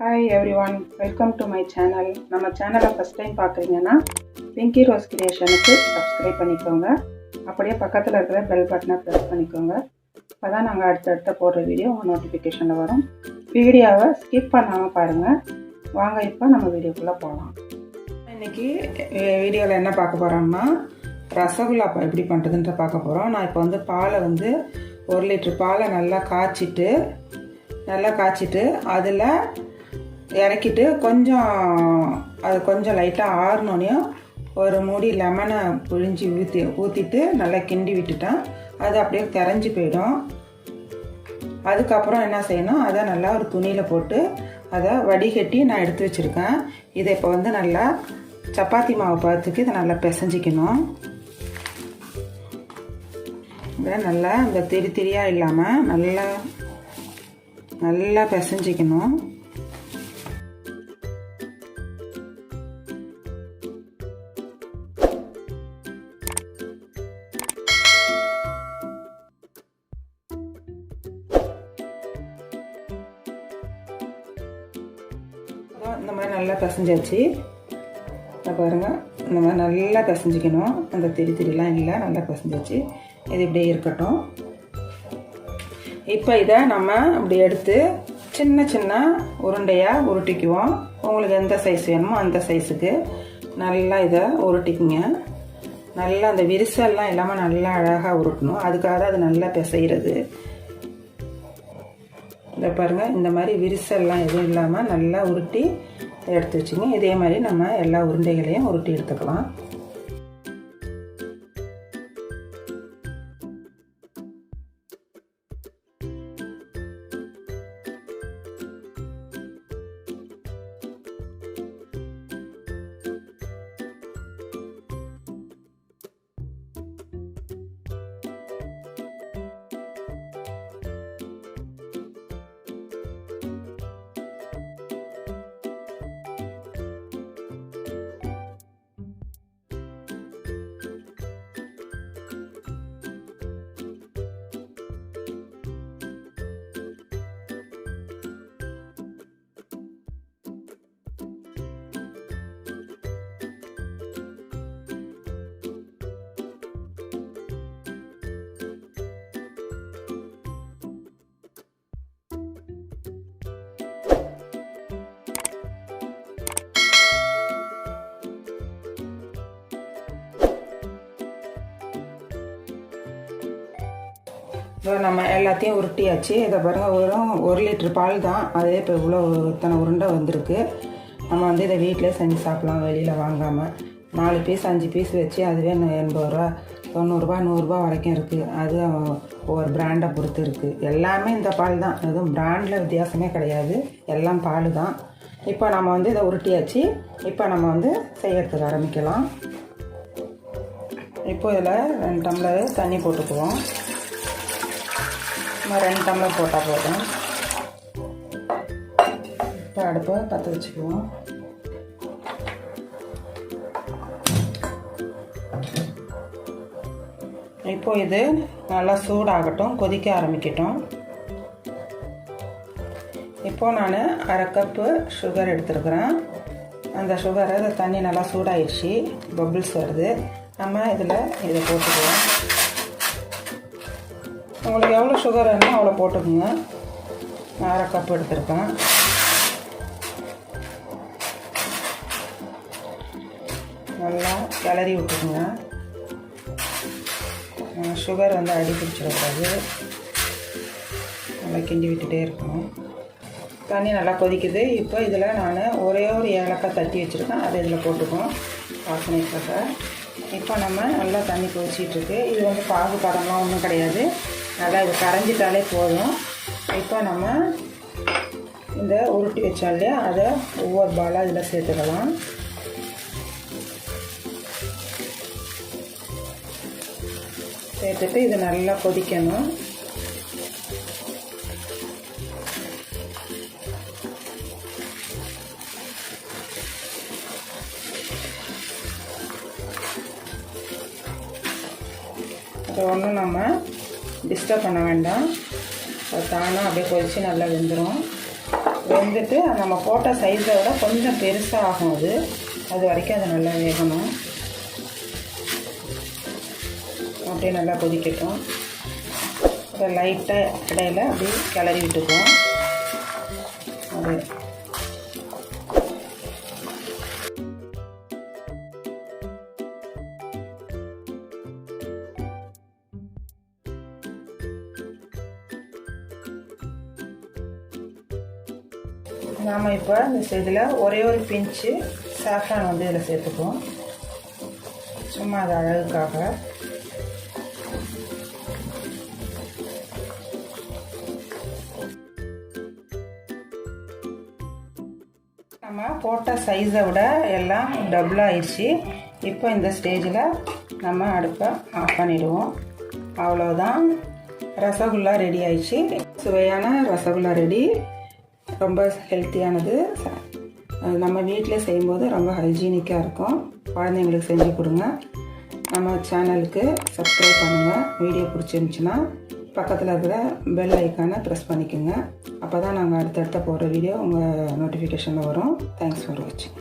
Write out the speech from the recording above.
Hi everyone, welcome to my channel. நம்ம சேனலை first time பார்க்குறீங்கன்னா பிங்கி ரோஸ் கிரியேஷனுக்கு சப்ஸ்கிரைப் பண்ணிக்கோங்க. அப்படியே பக்கத்தில் இருக்கிற பெல் பட்டனை ப்ரெஸ் பண்ணிக்கோங்க. அப்போ தான் நாங்கள் அடுத்தடுத்த போடுற வீடியோ உங்கள் நோட்டிஃபிகேஷனில் வரும். வீடியோவை ஸ்கிப் பண்ணாமல் பாருங்கள். வாங்க இப்போ நம்ம வீடியோக்குள்ளே போகலாம். இன்றைக்கி வீடியோவில் என்ன பார்க்க போகிறோம்னா ரசகுல்லா எப்படி பண்ணுறதுன்ற பார்க்க போகிறோம். நான் இப்போ பாலை 1 லிட்டர் பாலை நல்லா காய்ச்சிட்டு அதில் இறக்கிட்டு கொஞ்சம் லைட்டாக ஆறினோனையும் ஒரு மூடி லெமனை பிழிஞ்சி ஊற்றிட்டு நல்லா கிண்டி விட்டுட்டேன். அது அப்படியே கரைஞ்சி போயிடும். அதுக்கப்புறம் என்ன செய்யணும், அதை நல்லா ஒரு துணியில் போட்டு அதை வடிகட்டி நான் எடுத்து வச்சுருக்கேன். இதை இப்போ நல்லா சப்பாத்தி மாவு பார்த்துக்கு இதை நல்லா பிசைஞ்சிக்கணும். இதை நல்லா இந்த திரியாக இல்லாமல் நல்லா பிசைஞ்சிக்கணும். இந்த மாதிரி நல்லா பிசைஞ்சாச்சு. பாருங்கள், இந்த மாதிரி நல்லா பிசைஞ்சிக்கணும். அந்த திரிலாம் இல்லை, நல்லா பிசைஞ்சாச்சு. இது இப்படியே இருக்கட்டும். இப்போ இதை நம்ம இப்படி எடுத்து சின்ன உருண்டையாக உருட்டிக்குவோம். உங்களுக்கு எந்த சைஸ் வேணுமோ அந்த சைஸுக்கு நல்லா இதை உருட்டிக்குங்க. நல்லா அந்த விரிசல்லாம் இல்லாமல் நல்லா அழகாக உருட்டணும். அதுக்காக அது நல்லா பிசைகிறது. இதை பாருங்கள், இந்த மாதிரி விரிசல்லாம் எதுவும் இல்லாமல் நல்லா உருட்டி எடுத்து வச்சுங்க. இதே மாதிரி நம்ம எல்லா உருண்டைகளையும் உருட்டி எடுத்துக்கலாம். நம்ம எல்லாத்தையும் உருட்டியாச்சு. இதை பாருங்கள், வெறும் 1 லிட்டர் பால் தான். அதே இப்போ இவ்வளோ இத்தனை உருண்டை வந்திருக்கு. நம்ம இதை வீட்டிலே செஞ்சு சாப்பிட்லாம், வெளியில் வாங்காமல். 4 பீஸ் 5 பீஸ் வச்சு அதுவே 80 ரூபா 90 ரூபா 100 ரூபா வரைக்கும் இருக்குது. அது ஒவ்வொரு பிராண்டை பொறுத்து இருக்குது. எல்லாமே இந்த பால் தான், எதுவும் பிராண்டில் வித்தியாசமே கிடையாது. எல்லாம் பால் தான். இப்போ நம்ம இதை உருட்டியாச்சு. இப்போ நம்ம செய்யறதுக்கு ஆரம்பிக்கலாம். இப்போ இதில் 2 டம்ளர் தண்ணி போட்டுக்குவோம். 2 டம்ளர் போட்டால் போதும். இப்போ அடுப்பை பற்ற வச்சுக்குவோம். இப்போ இது நல்லா சூடாகட்டும், கொதிக்க ஆரம்பிக்கட்டும். இப்போது நான் 1/2 கப்பு சுகர் எடுத்துருக்குறேன். அந்த சுகரை தண்ணி நல்லா சூடாயிடுச்சு, பபிள்ஸ் வருது. நம்ம இதை போட்டுக்குவோம். உங்களுக்கு எவ்வளோ சுகர் வேணுமோ அவ்வளோ போட்டுக்கோங்க. 1/2 கப் எடுத்துருக்கேன். நல்லா கிளறி விட்டுக்குங்க. சுகர் அடி பிடிச்சிடக்கூடாது. நல்லா கிண்டி விட்டுட்டே இருக்கணும். தண்ணி நல்லா கொதிக்குது. இப்போ இதில் நான் ஒரே ஒரு ஏலக்காய் தட்டி வச்சுருக்கேன், அதை இதில் போட்டுக்குவோம் வாசனைக்காக. இப்போ நம்ம நல்லா தண்ணி கொதிச்சிட்ருக்கு. இது பாகு பதம்லாம் ஒன்றும் கிடையாது. நல்லா இது கரைஞ்சிட்டாலே போதும். இப்போ நம்ம இந்த உருட்டி வச்சோம் இல்லையா, அதை ஒவ்வொரு பாலாக இதில் சேர்த்துக்கலாம். சேர்த்துட்டு இது நல்லா கொதிக்கணும். அதை ஒன்றும் நம்ம டிஸ்டர்ப் பண்ண வேண்டாம். அது தானாக அப்படியே கொதித்து நல்லா வெந்துடும். வெந்துட்டு நம்ம போட்ட சைஸை விட கொஞ்சம் பெருசாக ஆகும். அது வரைக்கும் அது நல்லா வேகணும். அப்படியே நல்லா கொதிக்கட்டும். அதை லைட்டாக இடையில அப்படியே கிளறி விட்டுக்குவோம். அது நாம் இப்போ இந்த இதில் ஒரே ஒரு பிஞ்சு சாஃப்ரான் வந்து இதில் சேர்த்துக்குவோம். சும்மா அது அழகுக்காக. நம்ம போட்ட சைஸை விட எல்லாம் டபுள் ஆயிடுச்சு. இப்போ இந்த ஸ்டேஜில் நம்ம அடுப்பை ஆஃப் பண்ணிவிடுவோம். அவ்வளோதான், ரசகுல்லா ரெடி ஆயிடுச்சு. சுவையான ரசகுல்லா ரெடி. ரொம்ப ஹெல்த்தியானது. நம்ம வீட்டிலே செய்யும்போது ரொம்ப ஹைஜீனிக்காக இருக்கும். குழந்தைங்களுக்கு செஞ்சு கொடுங்க. நம்ம சேனலுக்கு சப்ஸ்கிரைப் பண்ணுங்கள். வீடியோ பிடிச்சிருந்துச்சின்னா பக்கத்தில் இருக்கிற பெல் ஐக்கானை ப்ரெஸ் பண்ணிக்கோங்க. அப்போ தான் நாங்கள் அடுத்தடுத்த போடுற வீடியோ உங்கள் நோட்டிஃபிகேஷனில் வரும். தேங்க்ஸ் ஃபார் வாட்சிங்.